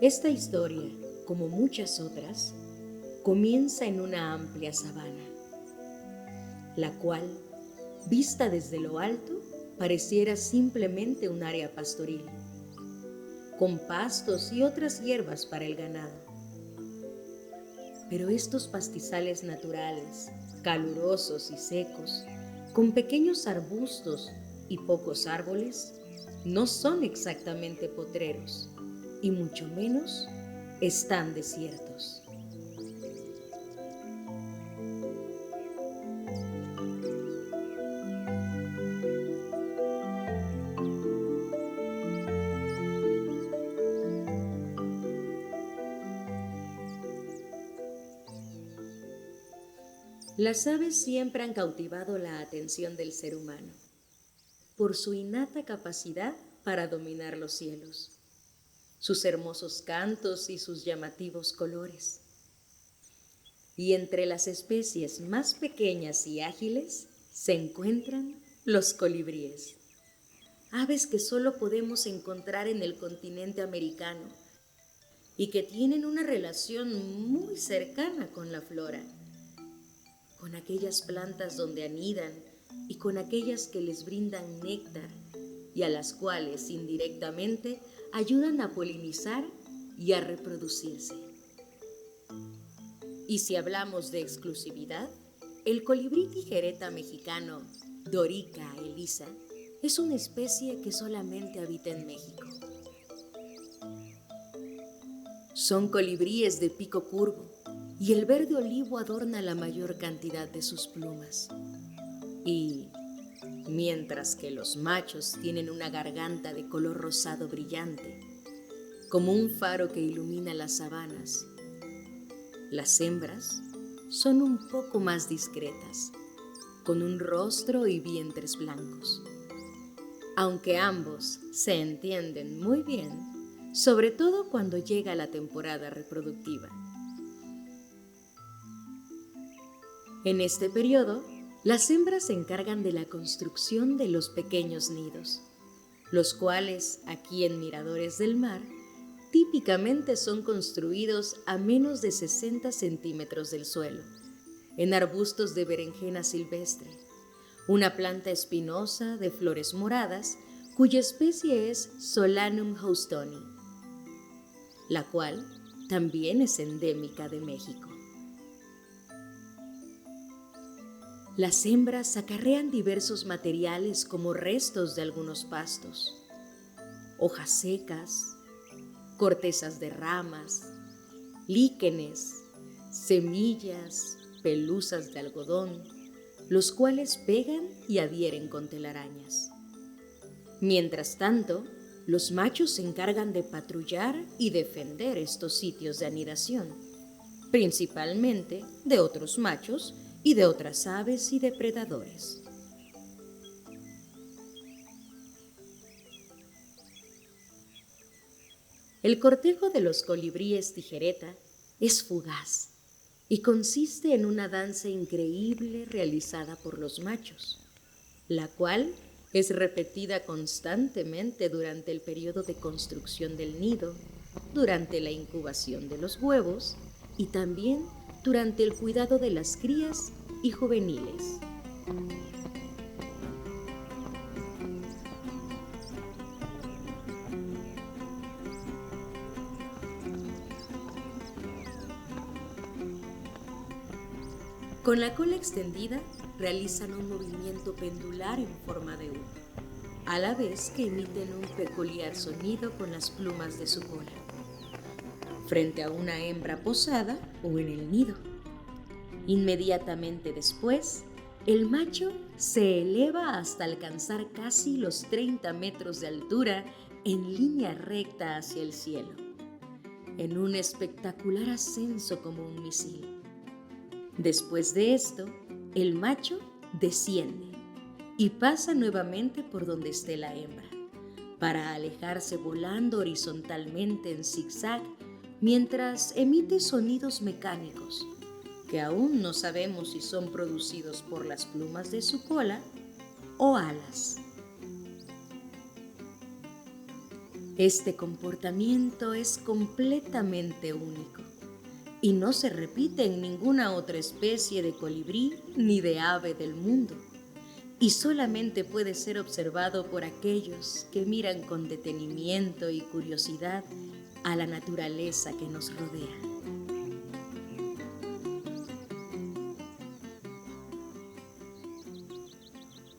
Esta historia, como muchas otras, comienza en una amplia sabana, la cual, vista desde lo alto, pareciera simplemente un área pastoril, con pastos y otras hierbas para el ganado. Pero estos pastizales naturales, calurosos y secos, con pequeños arbustos y pocos árboles, no son exactamente potreros, y mucho menos están desiertos. Las aves siempre han cautivado la atención del ser humano por su innata capacidad para dominar los cielos, sus hermosos cantos y sus llamativos colores. Y entre las especies más pequeñas y ágiles se encuentran los colibríes, aves que solo podemos encontrar en el continente americano y que tienen una relación muy cercana con la flora, con aquellas plantas donde anidan y con aquellas que les brindan néctar y a las cuales indirectamente ayudan a polinizar y a reproducirse. Y si hablamos de exclusividad, el colibrí tijereta mexicano, Dorica elisa, es una especie que solamente habita en México. Son colibríes de pico curvo y el verde olivo adorna la mayor cantidad de sus plumas. Y mientras que los machos tienen una garganta de color rosado brillante, como un faro que ilumina las sabanas, las hembras son un poco más discretas, con un rostro y vientres blancos. Aunque ambos se entienden muy bien, sobre todo cuando llega la temporada reproductiva. En este periodo, las hembras se encargan de la construcción de los pequeños nidos, los cuales, aquí en Miradores del Mar, típicamente son construidos a menos de 60 centímetros del suelo, en arbustos de berenjena silvestre, una planta espinosa de flores moradas cuya especie es Solanum houstoni, la cual también es endémica de México. Las hembras acarrean diversos materiales como restos de algunos pastos, hojas secas, cortezas de ramas, líquenes, semillas, pelusas de algodón, los cuales pegan y adhieren con telarañas. Mientras tanto, los machos se encargan de patrullar y defender estos sitios de anidación, principalmente de otros machos y de otras aves y depredadores. El cortejo de los colibríes tijereta es fugaz y consiste en una danza increíble realizada por los machos, la cual es repetida constantemente durante el periodo de construcción del nido, durante la incubación de los huevos y también durante el cuidado de las crías y juveniles. Con la cola extendida, realizan un movimiento pendular en forma de U, a la vez que emiten un peculiar sonido con las plumas de su cola, frente a una hembra posada o en el nido. Inmediatamente después, el macho se eleva hasta alcanzar casi los 30 metros de altura en línea recta hacia el cielo, en un espectacular ascenso como un misil. Después de esto, el macho desciende y pasa nuevamente por donde esté la hembra, para alejarse volando horizontalmente en zigzag mientras emite sonidos mecánicos, que aún no sabemos si son producidos por las plumas de su cola o alas. Este comportamiento es completamente único y no se repite en ninguna otra especie de colibrí ni de ave del mundo, y solamente puede ser observado por aquellos que miran con detenimiento y curiosidad a la naturaleza que nos rodea.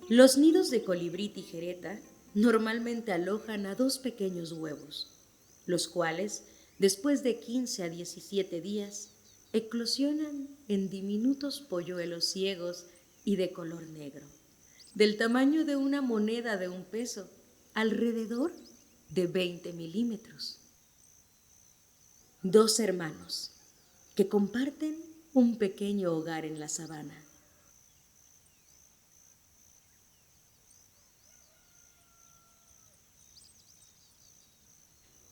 Los nidos de colibrí tijereta normalmente alojan a 2 pequeños huevos, los cuales, después de 15 a 17 días, eclosionan en diminutos polluelos ciegos y de color negro, del tamaño de una moneda de 1 peso, alrededor de 20 milímetros. 2 hermanos que comparten un pequeño hogar en la sabana.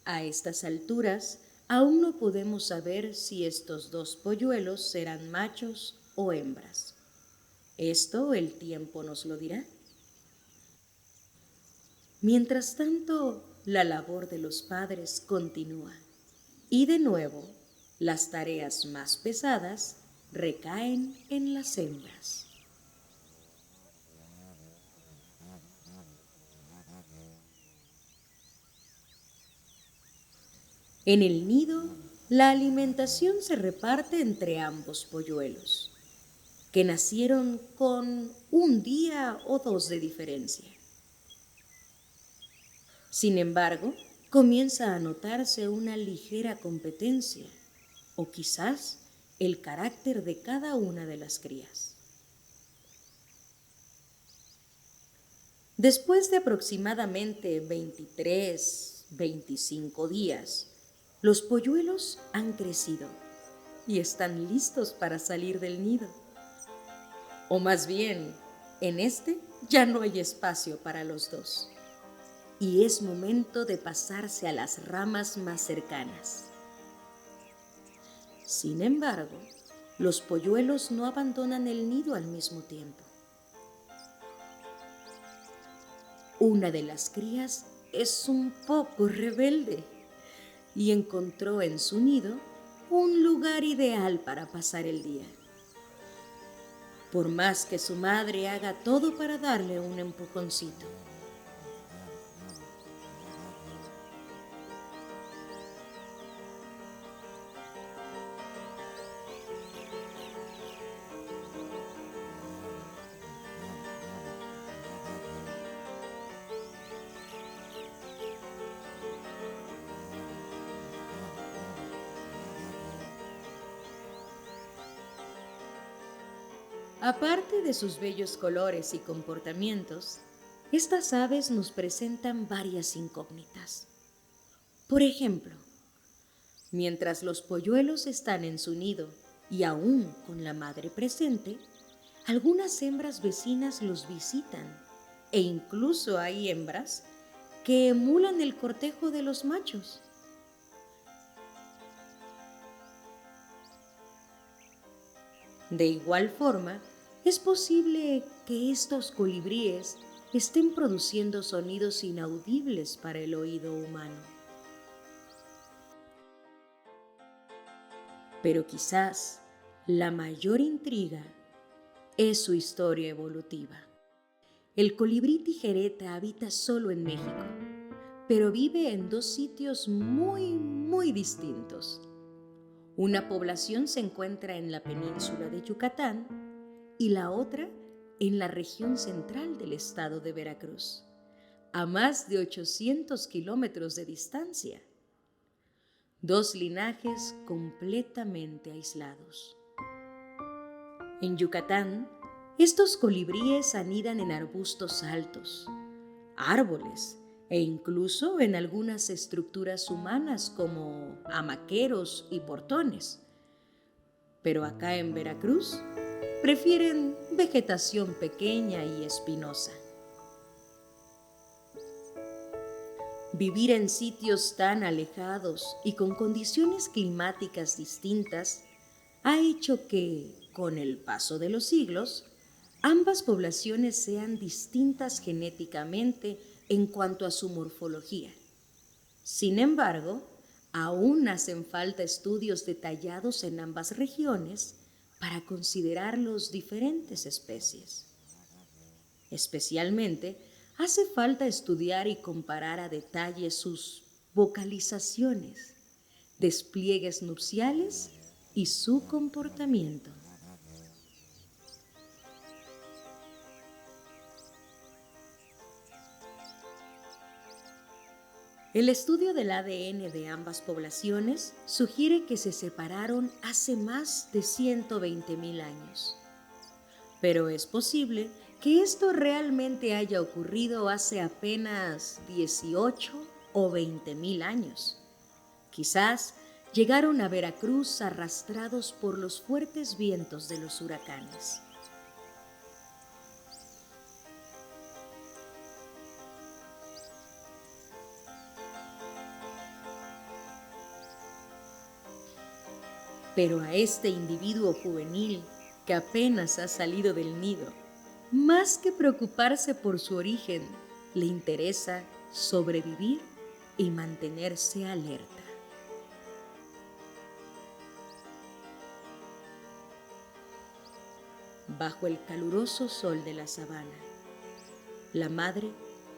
A estas alturas, aún no podemos saber si estos 2 polluelos serán machos o hembras. Esto el tiempo nos lo dirá. Mientras tanto, la labor de los padres continúa y de nuevo las tareas más pesadas recaen en las hembras. En el nido, la alimentación se reparte entre ambos polluelos, que nacieron con 1 día o 2 de diferencia. Sin embargo, comienza a notarse una ligera competencia, o quizás el carácter de cada una de las crías. Después de aproximadamente 23-25 días, los polluelos han crecido y están listos para salir del nido. O más bien, en este ya no hay espacio para los 2. Y es momento de pasarse a las ramas más cercanas. Sin embargo, los polluelos no abandonan el nido al mismo tiempo. Una de las crías es un poco rebelde y encontró en su nido un lugar ideal para pasar el día. Por más que su madre haga todo para darle un empujoncito. Aparte de sus bellos colores y comportamientos, estas aves nos presentan varias incógnitas. Por ejemplo, mientras los polluelos están en su nido y aún con la madre presente, algunas hembras vecinas los visitan e incluso hay hembras que emulan el cortejo de los machos. De igual forma, es posible que estos colibríes estén produciendo sonidos inaudibles para el oído humano. Pero quizás la mayor intriga es su historia evolutiva. El colibrí tijereta habita solo en México, pero vive en 2 sitios muy distintos. Una población se encuentra en la península de Yucatán y la otra en la región central del estado de Veracruz, a más de 800 kilómetros de distancia. 2 linajes completamente aislados. En Yucatán, estos colibríes anidan en arbustos altos, árboles e incluso en algunas estructuras humanas como hamaqueros y portones. Pero acá en Veracruz, prefieren vegetación pequeña y espinosa. Vivir en sitios tan alejados y con condiciones climáticas distintas ha hecho que, con el paso de los siglos, ambas poblaciones sean distintas genéticamente en cuanto a su morfología. Sin embargo, aún hacen falta estudios detallados en ambas regiones para considerar las diferentes especies. Especialmente, hace falta estudiar y comparar a detalle sus vocalizaciones, despliegues nupciales y su comportamiento. El estudio del ADN de ambas poblaciones sugiere que se separaron hace más de 120.000 años. Pero es posible que esto realmente haya ocurrido hace apenas 18 o 20.000 años. Quizás llegaron a Veracruz arrastrados por los fuertes vientos de los huracanes. Pero a este individuo juvenil que apenas ha salido del nido, más que preocuparse por su origen, le interesa sobrevivir y mantenerse alerta. Bajo el caluroso sol de la sabana, la madre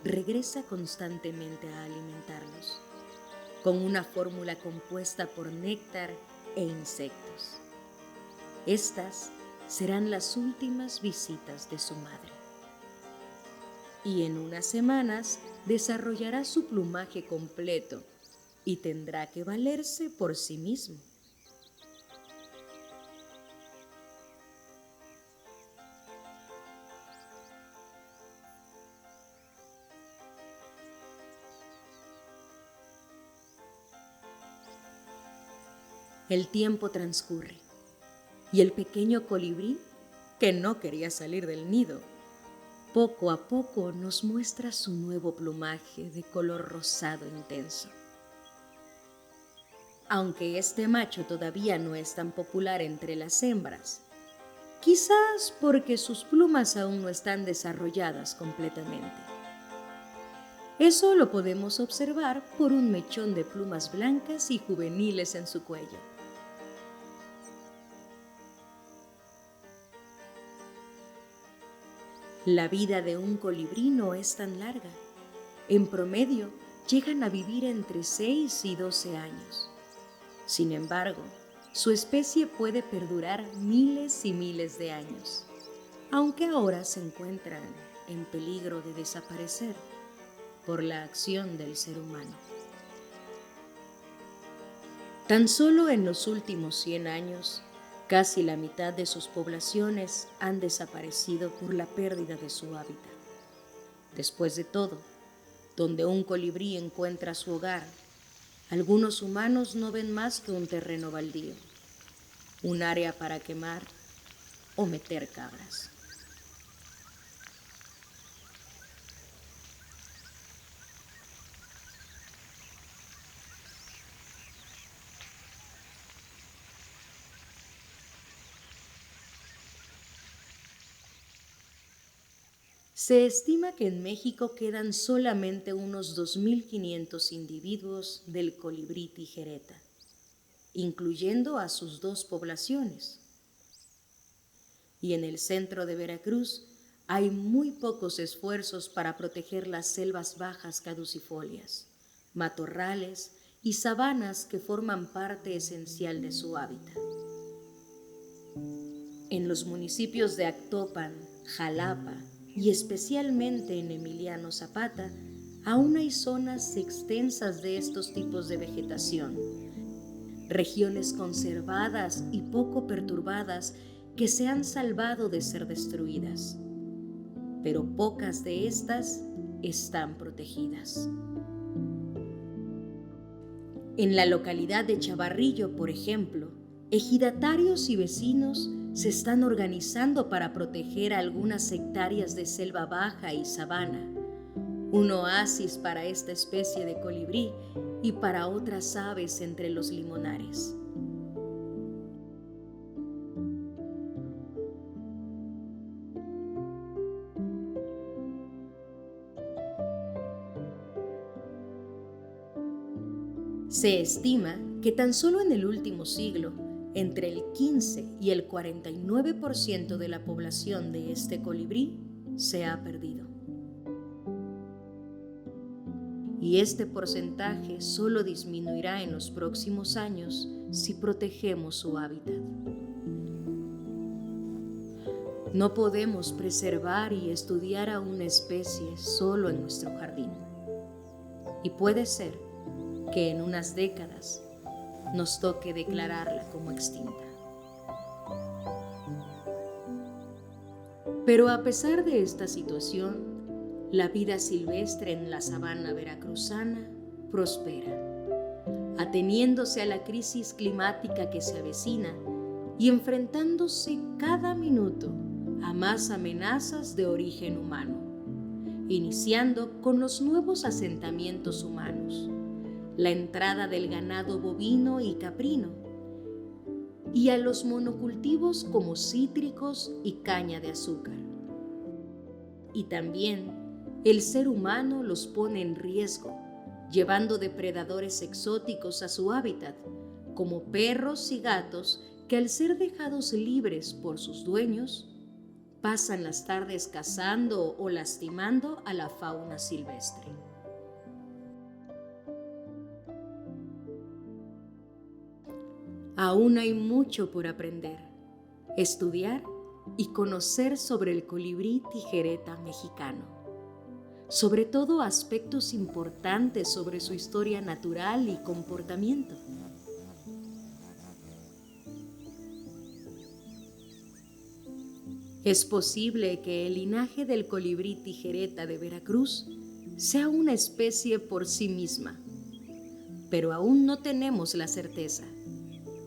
regresa constantemente a alimentarlos, con una fórmula compuesta por néctar e insectos. Estas serán las últimas visitas de su madre. Y en unas semanas desarrollará su plumaje completo y tendrá que valerse por sí mismo. El tiempo transcurre y el pequeño colibrí, que no quería salir del nido, poco a poco nos muestra su nuevo plumaje de color rosado intenso. Aunque este macho todavía no es tan popular entre las hembras, quizás porque sus plumas aún no están desarrolladas completamente. Eso lo podemos observar por un mechón de plumas blancas y juveniles en su cuello. La vida de un colibrí no es tan larga. En promedio, llegan a vivir entre 6 y 12 años. Sin embargo, su especie puede perdurar miles y miles de años, aunque ahora se encuentran en peligro de desaparecer por la acción del ser humano. Tan solo en los últimos 100 años, casi la mitad de sus poblaciones han desaparecido por la pérdida de su hábitat. Después de todo, donde un colibrí encuentra su hogar, algunos humanos no ven más que un terreno baldío, un área para quemar o meter cabras. Se estima que en México quedan solamente unos 2.500 individuos del colibrí tijereta, incluyendo a sus dos poblaciones. Y en el centro de Veracruz hay muy pocos esfuerzos para proteger las selvas bajas caducifolias, matorrales y sabanas que forman parte esencial de su hábitat. En los municipios de Actopan, Jalapa y especialmente en Emiliano Zapata, aún hay zonas extensas de estos tipos de vegetación, regiones conservadas y poco perturbadas que se han salvado de ser destruidas, pero pocas de estas están protegidas. En la localidad de Chavarrillo, por ejemplo, ejidatarios y vecinos se están organizando para proteger algunas hectáreas de selva baja y sabana, un oasis para esta especie de colibrí y para otras aves entre los limonares. Se estima que tan solo en el último siglo, entre el 15 y el 49% de la población de este colibrí se ha perdido. Y este porcentaje solo disminuirá en los próximos años si protegemos su hábitat. No podemos preservar y estudiar a una especie solo en nuestro jardín. Y puede ser que en unas décadas nos toque declararla como extinta. Pero a pesar de esta situación, la vida silvestre en la sabana veracruzana prospera, ateniéndose a la crisis climática que se avecina y enfrentándose cada minuto a más amenazas de origen humano, iniciando con los nuevos asentamientos humanos, la entrada del ganado bovino y caprino, y a los monocultivos como cítricos y caña de azúcar. Y también el ser humano los pone en riesgo, llevando depredadores exóticos a su hábitat, como perros y gatos que al ser dejados libres por sus dueños, pasan las tardes cazando o lastimando a la fauna silvestre. Aún hay mucho por aprender, estudiar y conocer sobre el colibrí tijereta mexicano, sobre todo aspectos importantes sobre su historia natural y comportamiento. Es posible que el linaje del colibrí tijereta de Veracruz sea una especie por sí misma, pero aún no tenemos la certeza.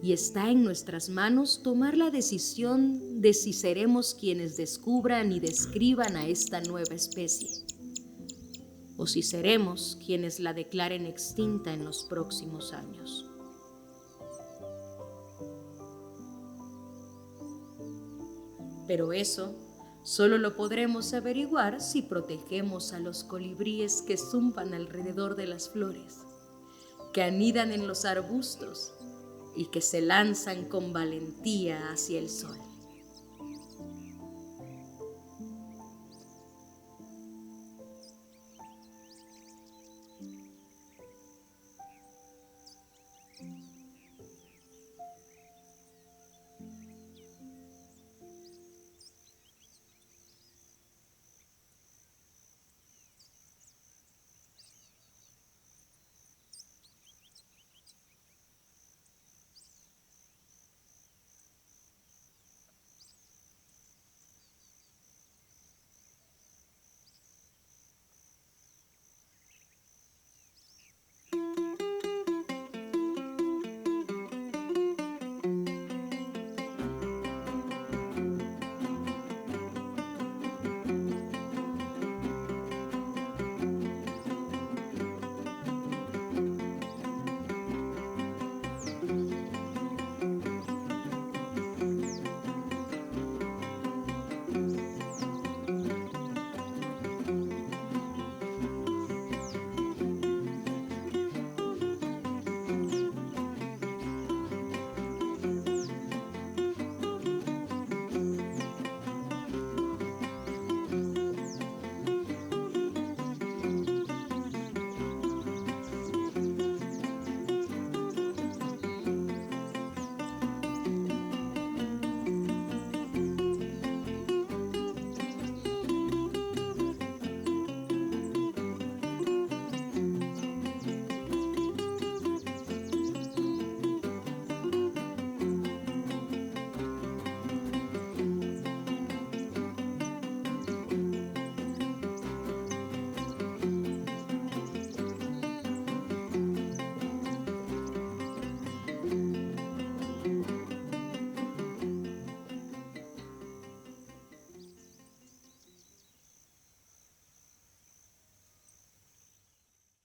Y está en nuestras manos tomar la decisión de si seremos quienes descubran y describan a esta nueva especie, o si seremos quienes la declaren extinta en los próximos años. Pero eso solo lo podremos averiguar si protegemos a los colibríes que zumban alrededor de las flores, que anidan en los arbustos y que se lanzan con valentía hacia el sol.